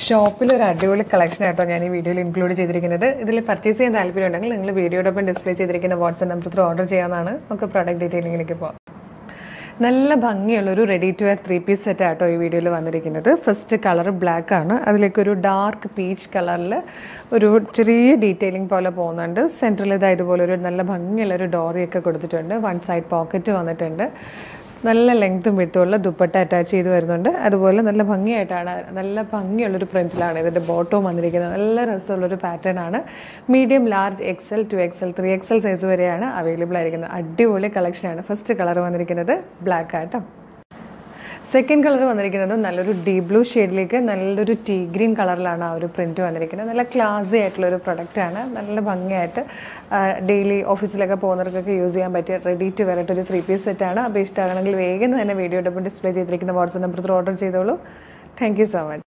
ഷോപ്പിൽ ഒരു അടിപൊളി കളക്ഷൻ ആട്ടോ ഞാൻ ഈ വീഡിയോയിൽ ഇൻക്ലൂഡ് ചെയ്തിരിക്കുന്നത്. ഇതിൽ പർച്ചേസ് ചെയ്യാൻ താല്പര്യമുണ്ടെങ്കിൽ നിങ്ങൾ വീഡിയോടൊപ്പം ഡിസ്പ്ലേ ചെയ്തിരിക്കുന്ന വാട്സ്ആപ്പ് നമ്പർ ത്രൂ ഓർഡർ ചെയ്യാവുന്നതാണ്. നമുക്ക് പ്രോഡക്റ്റ് ഡീറ്റെയിലിംഗിലേക്ക് പോകാം. നല്ല ഭംഗിയുള്ളൊരു ready to wear 3 piece set ആട്ടോ ഈ വീഡിയോയിൽ വന്നിരിക്കുന്നത്. ഫസ്റ്റ് കളർ ബ്ലാക്ക് ആണ്. അതിലേക്കൊരു ഡാർക്ക് പീച്ച് കളറിൽ ഒരു ചെറിയ ഡീറ്റെയിലിംഗ് പോലെ പോകുന്നുണ്ട്. സെൻറ്ററിൽ ഇതുപോലെ ഒരു നല്ല ഭംഗിയുള്ളൊരു ഡോറിയൊക്കെ കൊടുത്തിട്ടുണ്ട്. വൺ സൈഡ് പോക്കറ്റ് വന്നിട്ടുണ്ട്. നല്ല ലെങ്ത്തും വിട്ടുമുള്ള ദുപ്പട്ട അറ്റാച്ച് ചെയ്ത് വരുന്നുണ്ട്. അതുപോലെ നല്ല ഭംഗിയുള്ളൊരു പ്രിൻറ്റിലാണ് ഇതിൻ്റെ ബോട്ടവും വന്നിരിക്കുന്നത്. നല്ല രസമുള്ളൊരു പാറ്റേൺ ആണ്. Medium, large, XL, 2XL, 3XL size വരെയാണ് അവൈലബിൾ ആയിരിക്കുന്നത്. അടിപൊളി കളക്ഷനാണ്. ഫസ്റ്റ് കളർ വന്നിരിക്കുന്നത് ബ്ലാക്ക് ആട്ടോ. സെക്കൻഡ് കളർ വന്നിരിക്കുന്നത് നല്ലൊരു ഡീപ് ബ്ലൂ ഷെയ്ഡിലേക്ക് നല്ലൊരു ടീ ഗ്രീൻ കളറിലാണ് ആ ഒരു പ്രിൻറ്റ് വന്നിരിക്കുന്നത്. നല്ല ക്ലാസി ആയിട്ടുള്ളൊരു പ്രൊഡക്റ്റാണ്. നല്ല ഭംഗിയായിട്ട് ഡെയിലി ഓഫീസിലൊക്കെ പോകുന്നവർക്കൊക്കെ യൂസ് ചെയ്യാൻ പറ്റിയ റെഡി ടു വെയർ ആയിട്ടൊരു 3 പീസ് സെറ്റാണ്. അപ്പോൾ ഇഷ്ടമാകണമെങ്കിൽ വേഗം തന്നെ വീഡിയോടൊപ്പം ഡിസ്പ്ലേ ചെയ്തിരിക്കുന്ന വാട്സ്ആപ്പ് നമ്പർ ഓർഡർ ചെയ്തോളൂ. Thank you so much.